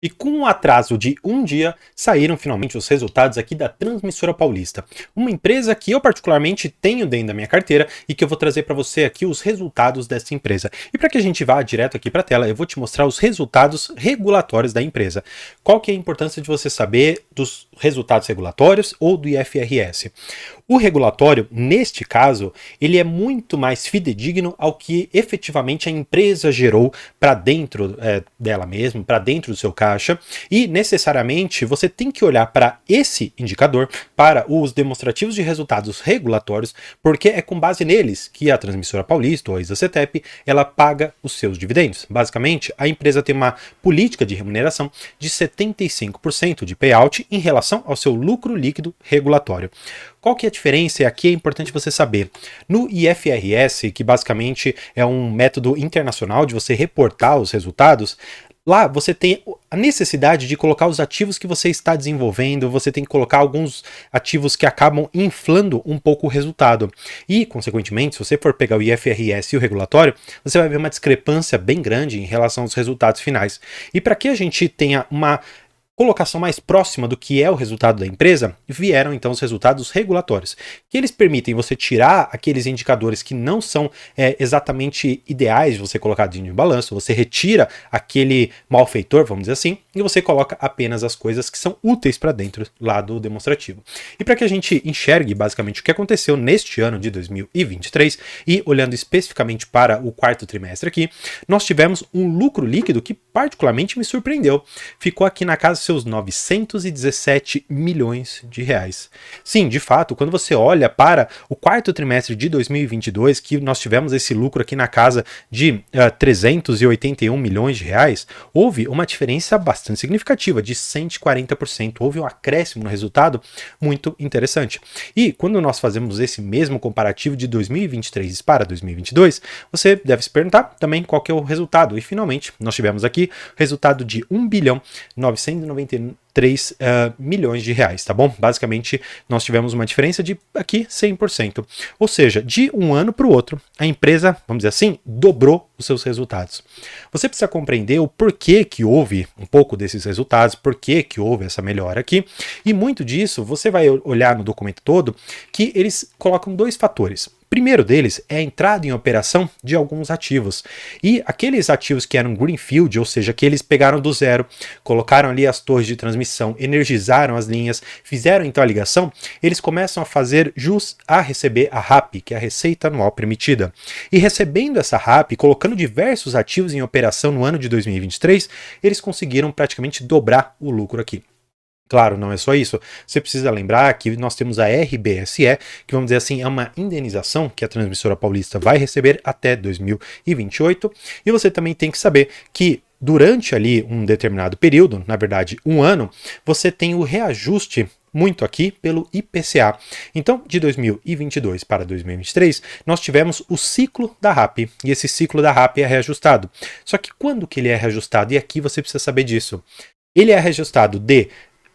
E com um atraso de um dia, saíram finalmente os resultados aqui da Transmissora Paulista, uma empresa que eu particularmente tenho dentro da minha carteira e que eu vou trazer para você aqui os resultados dessa empresa. E para que a gente vá direto aqui para a tela, eu vou te mostrar os resultados regulatórios da empresa. Qual que é a importância de você saber dos resultados regulatórios ou do IFRS? O regulatório, neste caso, ele é muito mais fidedigno ao que efetivamente a empresa gerou para dentro dela mesma, para dentro do seu caixa, e necessariamente você tem que olhar para esse indicador, para os demonstrativos de resultados regulatórios, porque é com base neles que a Transmissora Paulista, ou a Isacetep, ela paga os seus dividendos. Basicamente, a empresa tem uma política de remuneração de 75% de payout em relação ao seu lucro líquido regulatório. Qual que é a diferença? E aqui é importante você saber. No IFRS, que basicamente é um método internacional de você reportar os resultados, lá você tem a necessidade de colocar os ativos que você está desenvolvendo, você tem que colocar alguns ativos que acabam inflando um pouco o resultado. E, consequentemente, se você for pegar o IFRS e o regulatório, você vai ver uma discrepância bem grande em relação aos resultados finais. E para que a gente tenha uma colocação mais próxima do que é o resultado da empresa, vieram então os resultados regulatórios, que eles permitem você tirar aqueles indicadores que não são exatamente ideais de você colocar dentro de um balanço, você retira aquele malfeitor, vamos dizer assim, e você coloca apenas as coisas que são úteis para dentro lá do demonstrativo. E para que a gente enxergue basicamente o que aconteceu neste ano de 2023, e olhando especificamente para o quarto trimestre aqui, nós tivemos um lucro líquido que particularmente me surpreendeu. Ficou aqui na casa seus 917 milhões de reais. Sim, de fato, quando você olha para o quarto trimestre de 2022, que nós tivemos esse lucro aqui na casa de 381 milhões de reais, houve uma diferença bastante significativa, de 140%. Houve um acréscimo no resultado muito interessante. E quando nós fazemos esse mesmo comparativo de 2023 para 2022, você deve se perguntar também qual que é o resultado. E finalmente, nós tivemos aqui o resultado de 1 bilhão 993 milhões de reais, tá bom? Basicamente, nós tivemos uma diferença de aqui 100%. Ou seja, de um ano para o outro, a empresa, vamos dizer assim, dobrou os seus resultados. Você precisa compreender o porquê que houve um pouco desses resultados, porquê que houve essa melhora aqui, e muito disso você vai olhar no documento todo que eles colocam dois fatores. Primeiro deles é a entrada em operação de alguns ativos. E aqueles ativos que eram greenfield, ou seja, que eles pegaram do zero, colocaram ali as torres de transmissão, energizaram as linhas, fizeram então a ligação, eles começam a fazer jus a receber a RAP, que é a Receita Anual Permitida. E recebendo essa RAP, colocando diversos ativos em operação no ano de 2023, eles conseguiram praticamente dobrar o lucro aqui. Claro, não é só isso. Você precisa lembrar que nós temos a RBSE, que vamos dizer assim, é uma indenização que a Transmissora Paulista vai receber até 2028. E você também tem que saber que durante ali um determinado período, na verdade um ano, você tem o reajuste muito aqui pelo IPCA. Então, de 2022 para 2023, nós tivemos o ciclo da RAP, e esse ciclo da RAP é reajustado. Só que quando que ele é reajustado? E aqui você precisa saber disso. Ele é reajustado de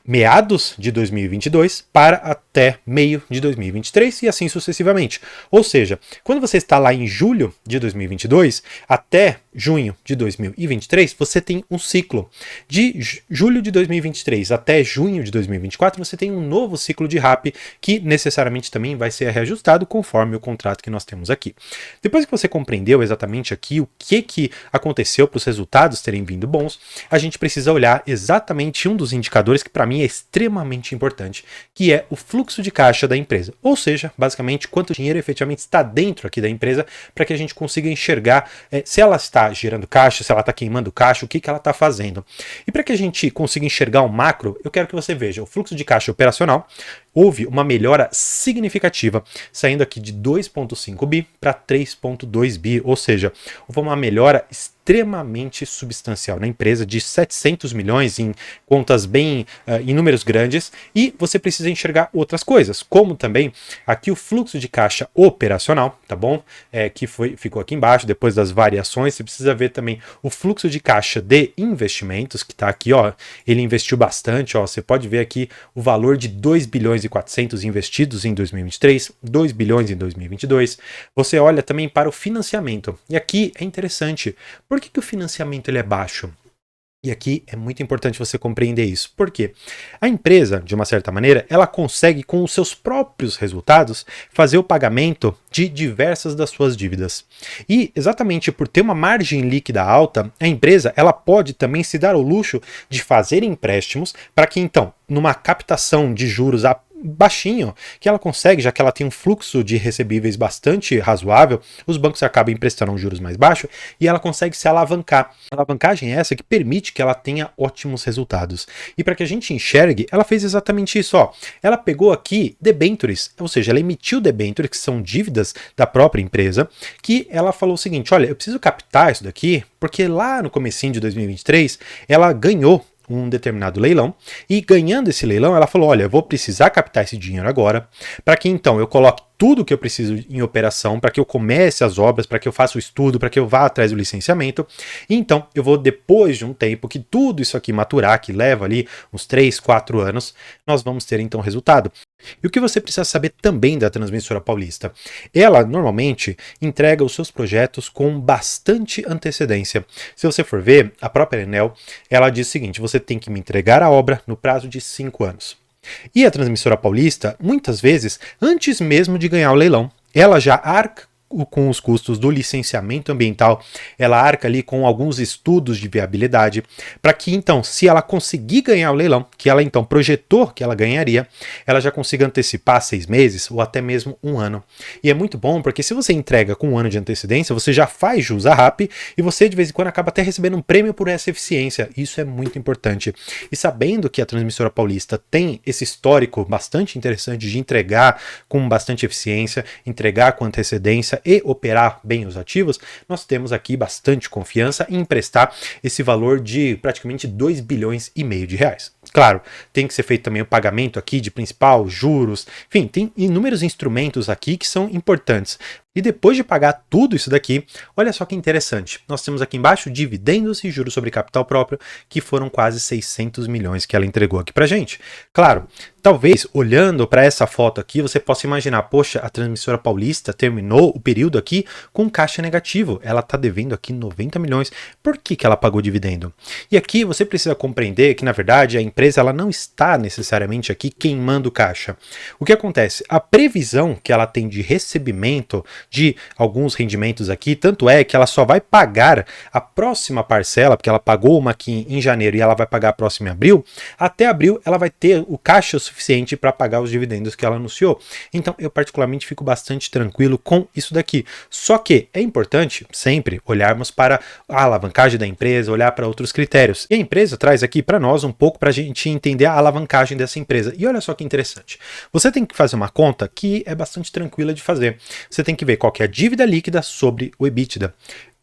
meados de 2022 para até meio de 2023 e assim sucessivamente. Ou seja, quando você está lá em julho de 2022 até junho de 2023, você tem um ciclo. De julho de 2023 até junho de 2024, você tem um novo ciclo de RAP que necessariamente também vai ser reajustado conforme o contrato que nós temos aqui. Depois que você compreendeu exatamente aqui o que aconteceu para os resultados terem vindo bons, a gente precisa olhar exatamente um dos indicadores que para mim é extremamente importante, que é o fluxo de caixa da empresa. Ou seja, basicamente, quanto dinheiro efetivamente está dentro aqui da empresa para que a gente consiga enxergar se ela está gerando caixa, se ela está queimando caixa, o que ela está fazendo. E para que a gente consiga enxergar o macro, eu quero que você veja o fluxo de caixa operacional. Houve uma melhora significativa, saindo aqui de 2,5 bi para 3,2 bi, ou seja, houve uma melhora extremamente substancial na empresa, de 700 milhões em contas bem em números grandes, e você precisa enxergar outras coisas, como também aqui o fluxo de caixa operacional, tá bom? Que ficou aqui embaixo, depois das variações, você precisa ver também o fluxo de caixa de investimentos, que está aqui, ó, ele investiu bastante, ó, você pode ver aqui o valor de 2 bilhões e 400 investidos em 2023, 2 bilhões em 2022. Você olha também para o financiamento. E aqui é interessante. Por que o financiamento ele é baixo? E aqui é muito importante você compreender isso. Por quê? A empresa, de uma certa maneira, ela consegue, com os seus próprios resultados, fazer o pagamento de diversas das suas dívidas. E exatamente por ter uma margem líquida alta, a empresa ela pode também se dar o luxo de fazer empréstimos para que, então, numa captação de juros baixinho, que ela consegue, já que ela tem um fluxo de recebíveis bastante razoável, os bancos acabam emprestando um juros mais baixo e ela consegue se alavancar. A alavancagem é essa que permite que ela tenha ótimos resultados. E para que a gente enxergue, ela fez exatamente isso, ó. Ela pegou aqui debentures, ou seja, ela emitiu debentures, que são dívidas da própria empresa, que ela falou o seguinte, olha, eu preciso captar isso daqui, porque lá no comecinho de 2023, ela ganhou um determinado leilão, e ganhando esse leilão, ela falou, olha, eu vou precisar captar esse dinheiro agora, para que então eu coloque tudo que eu preciso em operação, para que eu comece as obras, para que eu faça o estudo, para que eu vá atrás do licenciamento, e então eu vou, depois de um tempo que tudo isso aqui maturar, que leva ali uns 3, 4 anos, nós vamos ter então resultado. E o que você precisa saber também da Transmissora Paulista? Ela normalmente entrega os seus projetos com bastante antecedência. Se você for ver, a própria Enel, ela diz o seguinte, você tem que me entregar a obra no prazo de 5 anos. E a Transmissora Paulista, muitas vezes, antes mesmo de ganhar o leilão, ela já arca com os custos do licenciamento ambiental, ela arca ali com alguns estudos de viabilidade, para que então, se ela conseguir ganhar o leilão, que ela então projetou que ela ganharia, ela já consiga antecipar 6 meses ou até mesmo 1 ano. E é muito bom porque se você entrega com 1 ano de antecedência, você já faz jus à RAP e você de vez em quando acaba até recebendo um prêmio por essa eficiência. Isso é muito importante. E sabendo que a Transmissora Paulista tem esse histórico bastante interessante de entregar com bastante eficiência, entregar com antecedência e operar bem os ativos, nós temos aqui bastante confiança em emprestar esse valor de praticamente 2 bilhões e meio de reais. Claro, tem que ser feito também o pagamento aqui de principal, juros, enfim, tem inúmeros instrumentos aqui que são importantes. E depois de pagar tudo isso daqui, olha só que interessante. Nós temos aqui embaixo dividendos e juros sobre capital próprio, que foram quase 600 milhões que ela entregou aqui pra gente. Claro, talvez olhando para essa foto aqui, você possa imaginar, poxa, a Transmissora Paulista terminou o período aqui com caixa negativo. Ela está devendo aqui 90 milhões. Por que ela pagou dividendo? E aqui você precisa compreender que, na verdade, a empresa ela não está necessariamente aqui queimando caixa. O que acontece? A previsão que ela tem de recebimento de alguns rendimentos aqui, tanto é que ela só vai pagar a próxima parcela, porque ela pagou uma aqui em janeiro e ela vai pagar a próxima em abril, até abril ela vai ter o caixa suficiente para pagar os dividendos que ela anunciou. Então eu particularmente fico bastante tranquilo com isso daqui. Só que é importante sempre olharmos para a alavancagem da empresa, olhar para outros critérios. E a empresa traz aqui para nós um pouco para a gente entender a alavancagem dessa empresa. E olha só que interessante. Você tem que fazer uma conta que é bastante tranquila de fazer. Você tem que ver qual que é a dívida líquida sobre o EBITDA.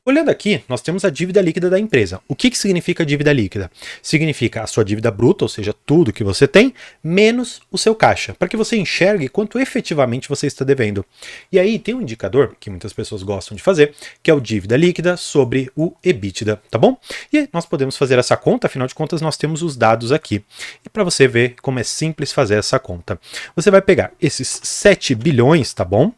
Olhando aqui, nós temos a dívida líquida da empresa. O que significa dívida líquida? Significa a sua dívida bruta, ou seja, tudo que você tem, menos o seu caixa, para que você enxergue quanto efetivamente você está devendo. E aí tem um indicador que muitas pessoas gostam de fazer, que é o dívida líquida sobre o EBITDA, tá bom? E nós podemos fazer essa conta, afinal de contas nós temos os dados aqui. E para você ver como é simples fazer essa conta, você vai pegar esses 7 bilhões, tá bom?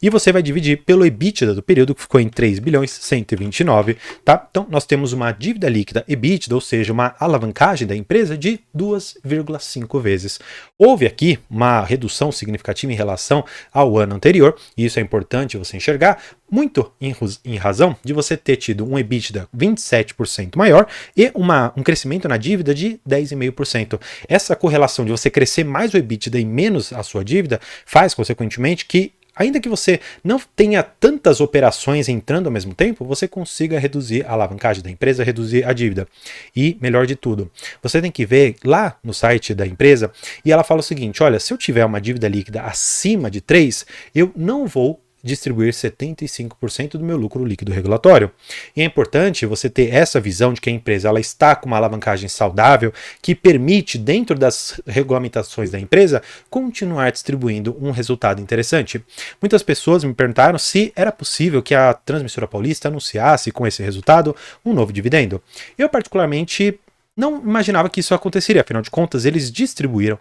E você vai dividir pelo EBITDA do período, que ficou em 3 bilhões 129, tá? Então, nós temos uma dívida líquida EBITDA, ou seja, uma alavancagem da empresa de 2,5 vezes. Houve aqui uma redução significativa em relação ao ano anterior, e isso é importante você enxergar, muito em razão de você ter tido um EBITDA 27% maior e um crescimento na dívida de 10,5%. Essa correlação de você crescer mais o EBITDA e menos a sua dívida faz, consequentemente, que ainda que você não tenha tantas operações entrando ao mesmo tempo, você consiga reduzir a alavancagem da empresa, reduzir a dívida. E, melhor de tudo, você tem que ver lá no site da empresa e ela fala o seguinte, olha, se eu tiver uma dívida líquida acima de 3, eu não vou distribuir 75% do meu lucro líquido regulatório. E é importante você ter essa visão de que a empresa ela está com uma alavancagem saudável que permite, dentro das regulamentações da empresa, continuar distribuindo um resultado interessante. Muitas pessoas me perguntaram se era possível que a Transmissora Paulista anunciasse com esse resultado um novo dividendo. Eu particularmente não imaginava que isso aconteceria. Afinal de contas, eles distribuíram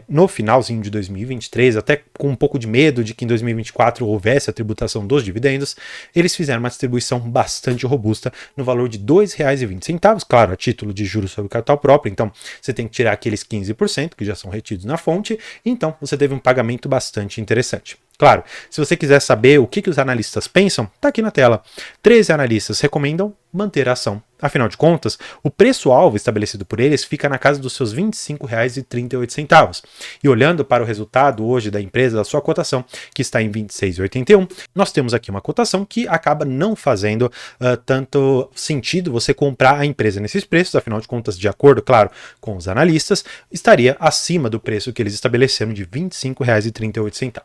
no finalzinho de 2023, até com um pouco de medo de que em 2024 houvesse a tributação dos dividendos, eles fizeram uma distribuição bastante robusta no valor de R$ 2,20, claro, a título de juros sobre capital próprio. Então você tem que tirar aqueles 15% que já são retidos na fonte, então você teve um pagamento bastante interessante. Claro, se você quiser saber o que os analistas pensam, tá aqui na tela. 13 analistas recomendam manter a ação. Afinal de contas, o preço-alvo estabelecido por eles fica na casa dos seus R$ 25,38. E olhando para o resultado hoje da empresa, da sua cotação, que está em 26,81, nós temos aqui uma cotação que acaba não fazendo tanto sentido você comprar a empresa nesses preços. Afinal de contas, de acordo, claro, com os analistas, estaria acima do preço que eles estabeleceram de R$ 25,38.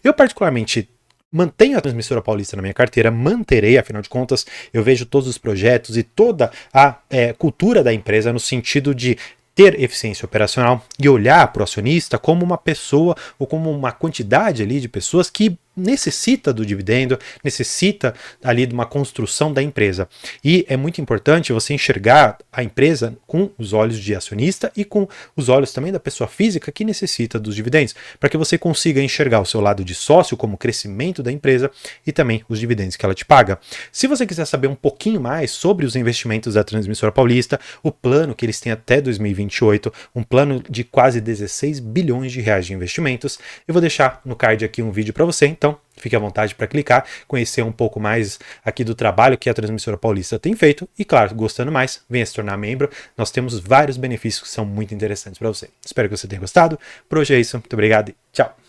Eu particularmente mantenho a Transmissora Paulista na minha carteira, manterei, afinal de contas, eu vejo todos os projetos e toda a cultura da empresa no sentido de ter eficiência operacional e olhar para o acionista como uma pessoa ou como uma quantidade ali de pessoas que necessita do dividendo, necessita ali de uma construção da empresa. E é muito importante você enxergar a empresa com os olhos de acionista e com os olhos também da pessoa física que necessita dos dividendos, para que você consiga enxergar o seu lado de sócio como o crescimento da empresa e também os dividendos que ela te paga. Se você quiser saber um pouquinho mais sobre os investimentos da Transmissora Paulista, o plano que eles têm até 2028, um plano de quase 16 bilhões de reais de investimentos, eu vou deixar no card aqui um vídeo para você, então fique à vontade para clicar, conhecer um pouco mais aqui do trabalho que a Transmissora Paulista tem feito e, claro, gostando mais, venha se tornar membro. Nós temos vários benefícios que são muito interessantes para você. Espero que você tenha gostado. Por hoje é isso. Muito obrigado e tchau!